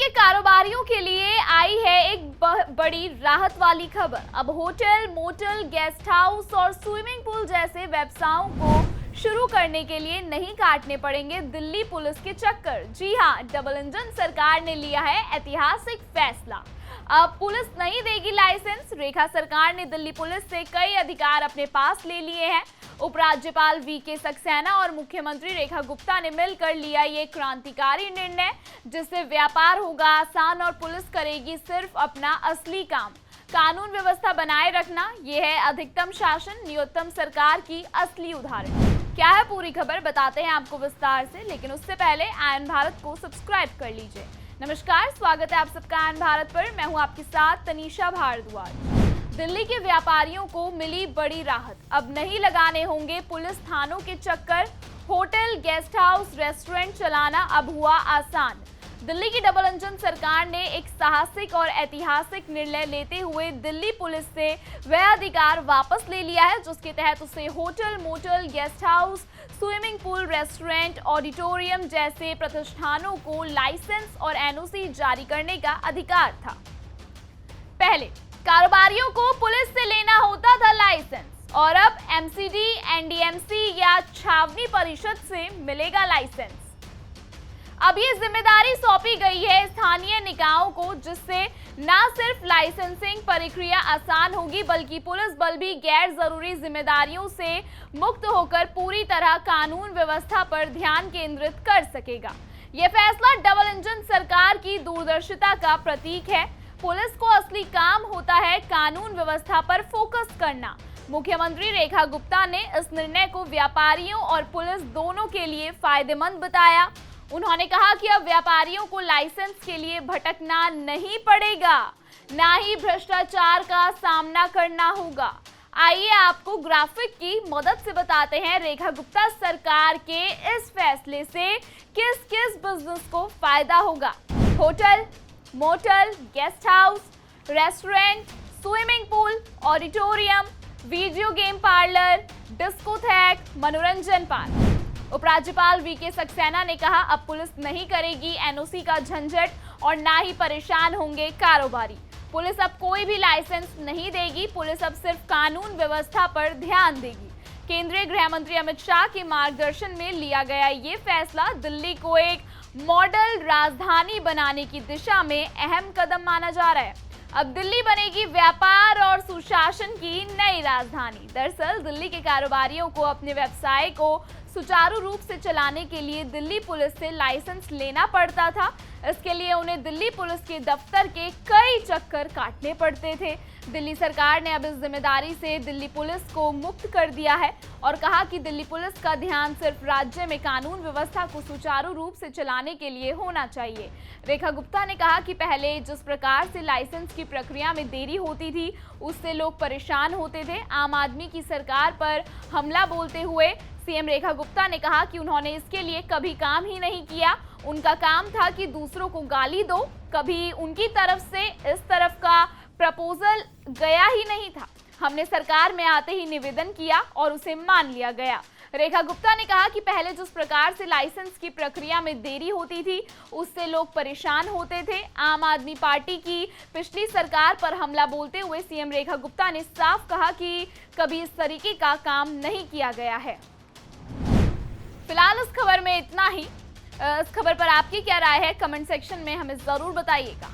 के कारोबारियों के लिए आई है एक बड़ी राहत वाली खबर। अब होटल, मोटल, गेस्ट हाउस और स्विमिंग पूल जैसे व्यवसायों को शुरू करने के लिए नहीं काटने पड़ेंगे दिल्ली पुलिस के चक्कर। जी हां, डबल इंजन सरकार ने लिया है ऐतिहासिक फैसला। अब पुलिस नहीं देगी लाइसेंस। रेखा सरकार ने दिल्ली पुलिस से कई अधिकार अपने पास ले लिए हैं। उपराज्यपाल वीके सक्सेना और मुख्यमंत्री रेखा गुप्ता ने मिलकर लिया ये क्रांतिकारी निर्णय, जिससे व्यापार होगा आसान और पुलिस करेगी सिर्फ अपना असली काम, कानून व्यवस्था बनाए रखना। ये है अधिकतम शासन, न्यूनतम सरकार की असली उदाहरण। क्या है पूरी खबर, बताते हैं आपको विस्तार से, लेकिन उससे पहले आयन भारत को सब्सक्राइब कर लीजिए। नमस्कार, स्वागत है आप सबका आयन भारत पर। मैं हूं आपके साथ तनीषा भारद्वाज। दिल्ली के व्यापारियों को मिली बड़ी राहत। अब नहीं लगाने होंगे पुलिस थानों के चक्कर। होटल, गेस्ट हाउस, रेस्टोरेंट चलाना अब हुआ आसान। दिल्ली की डबल इंजन सरकार ने एक साहसिक और ऐतिहासिक निर्णय लेते हुए दिल्ली पुलिस से वह अधिकार वापस ले लिया है जिसके तहत उसे hotel, motel, guest house, swimming pool, restaurant, auditorium जैसे प्रतिष्ठानों को लाइसेंस और एनओसी जारी करने का अधिकार था। पहले कारोबारियों को पुलिस से लेना होता था लाइसेंस, और अब एमसीडी, एनडीएमसी या छावनी परिषद से मिलेगा लाइसेंस। अब ये जिम्मेदारी सौंपी गई है स्थानीय निकायों को, जिससे न सिर्फ लाइसेंसिंग प्रक्रिया आसान होगी बल्कि पुलिस बल भी गैर जरूरी जिम्मेदारियों से मुक्त होकर पूरी तरह कानून व्यवस्था पर ध्यान केंद्रित कर सकेगा। यह फैसला डबल इंजन सरकार की दूरदर्शिता का प्रतीक है। पुलिस को असली काम होता है कानून व्यवस्था पर फोकस करना। मुख्यमंत्री रेखा गुप्ता ने इस निर्णय को व्यापारियों और पुलिस दोनों के लिए फायदेमंद बताया। उन्होंने कहा कि अब व्यापारियों को लाइसेंस के लिए भटकना नहीं पड़ेगा, ना ही भ्रष्टाचार का सामना करना होगा। आइए आपको ग्राफिक की मदद से बताते हैं रेखा गुप्ता सरकार के इस फैसले से किस किस बिजनेस को फायदा होगा। Hotel, motel, guest house, restaurant, swimming pool, auditorium, video game parlour, discotheque, मनोरंजन पार्क। उपराज्यपाल वीके सक्सेना ने कहा, अब पुलिस नहीं करेगी एनओसी का झंझट और ना ही परेशान होंगे कारोबारी। पुलिस अब कोई भी लाइसेंस नहीं देगी, पुलिस अब सिर्फ कानून व्यवस्था पर ध्यान देगी। केंद्रीय गृह मंत्री अमित शाह के मार्गदर्शन में लिया गया ये फैसला दिल्ली को एक मॉडल राजधानी बनाने की दिशा में अहम कदम माना जा रहा है। अब दिल्ली बनेगी व्यापार और सुशासन की नई राजधानी। दरअसल दिल्ली के कारोबारियों को अपने व्यवसाय को सुचारू रूप से चलाने के लिए दिल्ली पुलिस से लाइसेंस लेना पड़ता था। इसके लिए उन्हें दिल्ली पुलिस के दफ्तर के कई चक्कर काटने पड़ते थे। दिल्ली सरकार ने अब इस जिम्मेदारी से दिल्ली पुलिस को मुक्त कर दिया है और कहा कि दिल्ली पुलिस का ध्यान सिर्फ राज्य में कानून व्यवस्था को सुचारू रूप से चलाने के लिए होना चाहिए। रेखा गुप्ता ने कहा कि पहले जिस प्रकार से लाइसेंस की प्रक्रिया में देरी होती थी, उससे लोग परेशान होते थे। आम आदमी की सरकार पर हमला बोलते हुए सीएम रेखा गुप्ता ने कहा कि उन्होंने इसके लिए कभी काम ही नहीं किया। उनका काम था कि दूसरों को गाली दो, कभी उनकी तरफ से इस तरफ का प्रपोजल गया ही नहीं था। हमने सरकार में आते ही निवेदन किया और उसे मान लिया गया। रेखा गुप्ता ने कहा कि पहले जिस प्रकार से लाइसेंस की प्रक्रिया में देरी होती थी, उससे लोग परेशान होते थे। आम आदमी पार्टी की पिछली सरकार पर हमला बोलते हुए सीएम रेखा गुप्ता ने साफ कहा कि कभी इस तरीके का काम नहीं किया गया है। फिलहाल इस खबर में इतना ही। इस खबर पर आपकी क्या राय है, कमेंट सेक्शन में हमें जरूर बताइएगा।